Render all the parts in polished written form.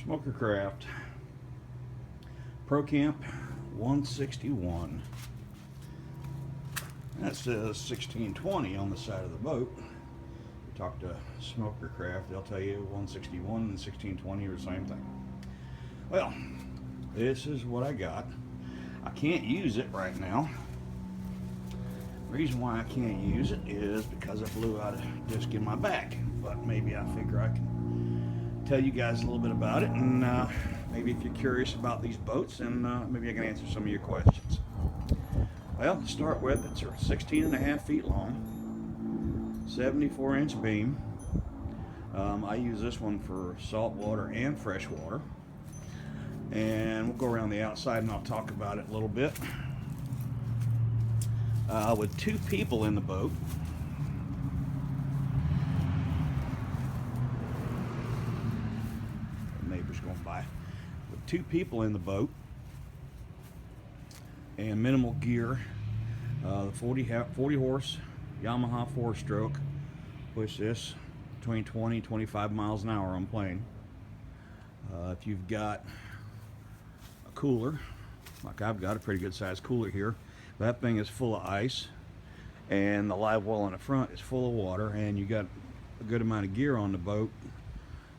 Smoker Craft Pro Camp 161. That says 1620 on the side of the boat. You talk to Smoker Craft, they'll tell you 161 and 1620 are the same thing. Well, this is what I got. I can't use it right now. The reason why I can't use it is because I blew out a disc in my back. But maybe I figure I can tell you guys a little bit about it, and maybe if you're curious about these boats, and maybe I can answer some of your questions. Well, to start with, it's 16.5 feet long, 74-inch beam. I use this one for salt water and fresh water. And we'll go around the outside and I'll talk about it a little bit. With 2 people in the boat. The neighbor's going by. With 2 people in the boat and minimal gear, the 40 horse Yamaha 4-stroke push this between 20 and 25 miles an hour on plane. If you've got a cooler, like I've got a pretty good sized cooler here, that thing is full of ice, and the live well in the front is full of water, and you got a good amount of gear on the boat,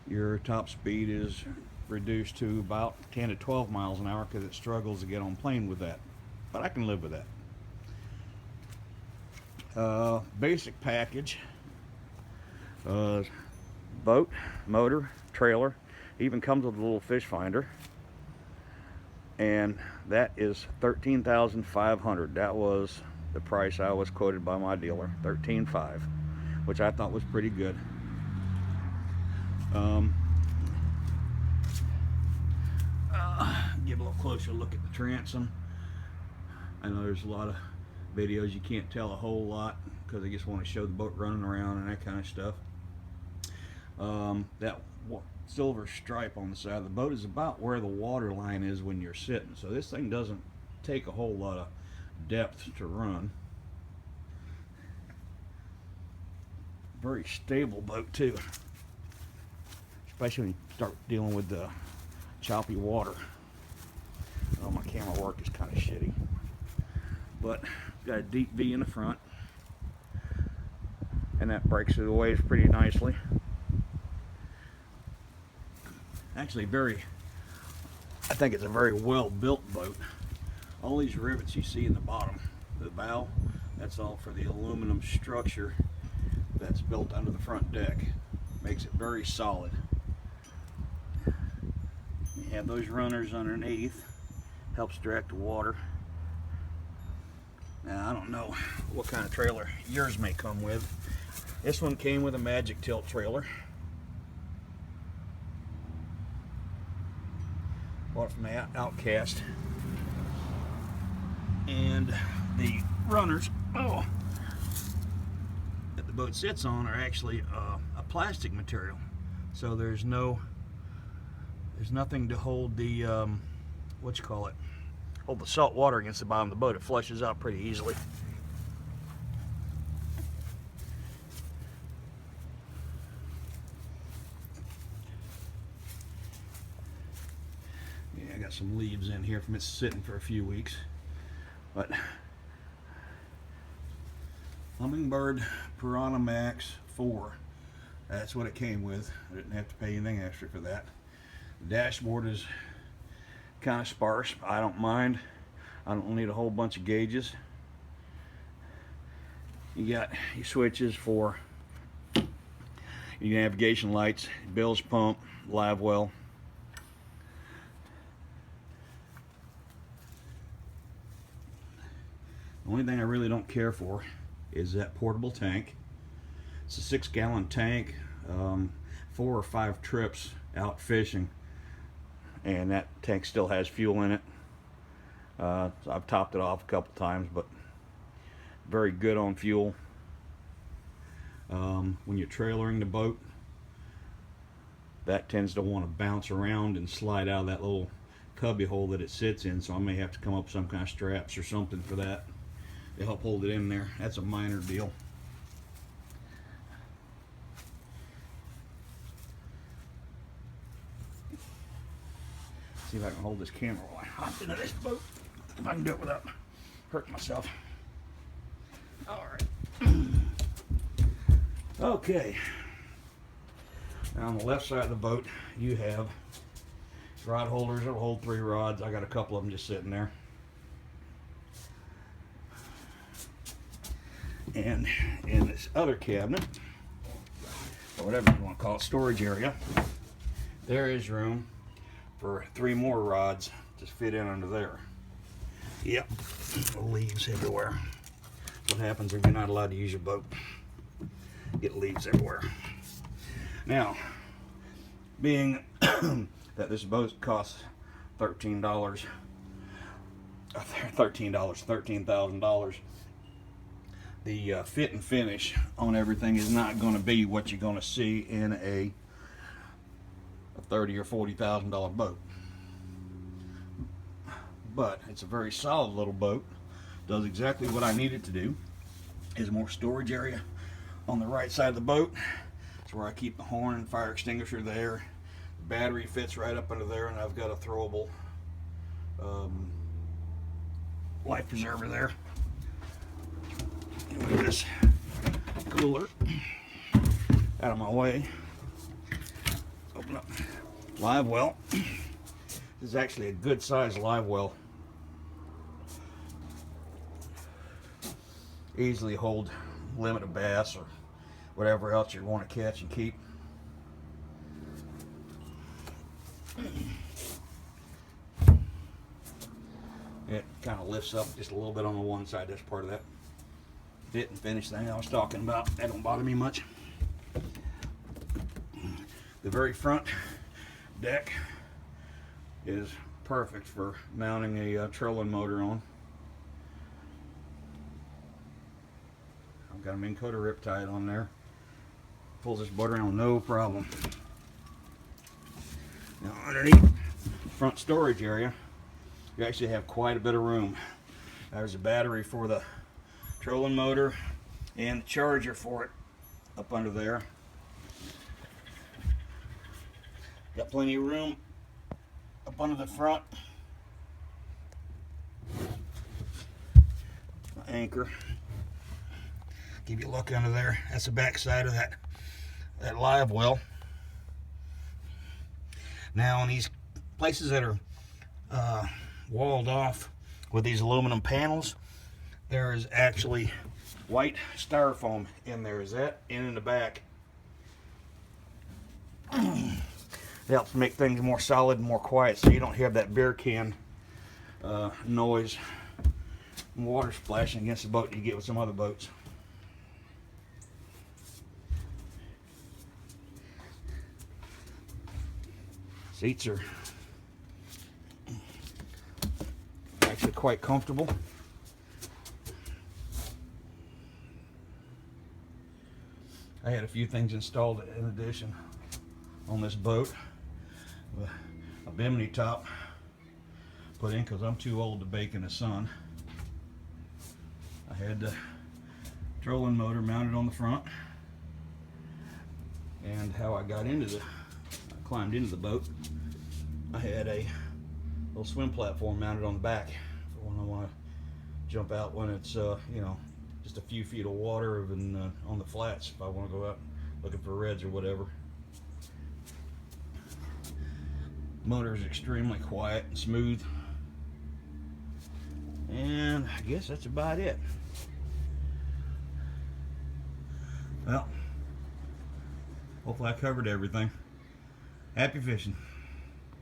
your top speed is reduced to about 10 to 12 miles an hour because it struggles to get on plane with that. But I can live with that. Basic package: boat, motor, trailer, even comes with a little fish finder, and that is $13,500. That was the price I was quoted by my dealer, $13,500, which I thought was pretty good. Give a little closer look at the transom. I know there's a lot of videos you can't tell a whole lot because they just want to show the boat running around and that kind of stuff. That silver stripe on the side of the boat is about where the water line is when you're sitting, so this thing doesn't take a whole lot of depth to run. Very stable boat too, especially when you start dealing with the choppy water. Oh, my camera work is kind of shitty, but got a deep V in the front, and that breaks through the waves pretty nicely. Actually, I think it's a very well built boat. All these rivets you see in the bottom, the bow, that's all for the aluminum structure that's built under the front deck. Makes it very solid. You have those runners underneath, helps direct the water. Now, I don't know what kind of trailer yours may come with. This one came with a magic tilt trailer. Bought it from Outcast. And the runners that the boat sits on are actually a plastic material, so there's nothing to hold the hold the salt water against the bottom of the boat. It flushes out pretty easily. Yeah, I got some leaves in here from it sitting for a few weeks. But Humminbird Piranha Max 4, that's what it came with. I didn't have to pay anything extra for that. The dashboard is kind of sparse. I don't mind. I don't need a whole bunch of gauges. You got your switches for your navigation lights, bilge pump, live well. The only thing I really don't care for is that portable tank. It's a 6-gallon tank, 4 or 5 trips out fishing, and that tank still has fuel in it. So I've topped it off a couple times, but very good on fuel. When you're trailering the boat, that tends to want to bounce around and slide out of that little cubby hole that it sits in, so I may have to come up with some kind of straps or something for that to help hold it in there. That's a minor deal. See if I can hold this camera while I hop into this boat. If I can do it without hurting myself. All right. Okay. Now on the left side of the boat, you have rod holders that'll hold 3 rods. I got a couple of them just sitting there. And in this other cabinet, or whatever you want to call it, storage area, there is room for 3 more rods to fit in under there. Yep, leaves everywhere. What happens when you're not allowed to use your boat? Get leaves everywhere. Now, being that this boat costs $13,000, the fit and finish on everything is not going to be what you're going to see in a $30,000 or $40,000 boat. But it's a very solid little boat. Does exactly what I need it to do. There's more storage area on the right side of the boat. It's where I keep the horn and fire extinguisher there. The battery fits right up under there, and I've got a throwable life preserver there. Move this cooler out of my way. Open up live well. This is actually a good size live well. Easily hold limit of bass or whatever else you want to catch and keep. It kind of lifts up just a little bit on the one side. That's part of that fit and finish thing I was talking about. That don't bother me much. The very front deck is perfect for mounting a trolling motor on. I've got a Minn Kota Riptide on there. Pulls this boat around no problem. Now underneath the front storage area, you actually have quite a bit of room. There's a battery for the trolling motor and the charger for it up under there. Got plenty of room up under the front. Anchor. Give you a look under there. That's the back side of that live well. Now in these places that are walled off with these aluminum panels, there is actually white styrofoam in there. Is that in the back? It helps make things more solid and more quiet, so you don't have that beer can noise and water splashing against the boat that you get with some other boats. Seats are actually quite comfortable. I had a few things installed in addition on this boat. A bimini top put in because I'm too old to bake in the sun. I had the trolling motor mounted on the front, and how I climbed into the boat, I had a little swim platform mounted on the back for when I want to jump out when it's just a few feet of water and on the flats if I want to go out looking for reds or whatever. Motor is extremely quiet and smooth, and I guess that's about it. Well, hopefully I covered everything. Happy fishing.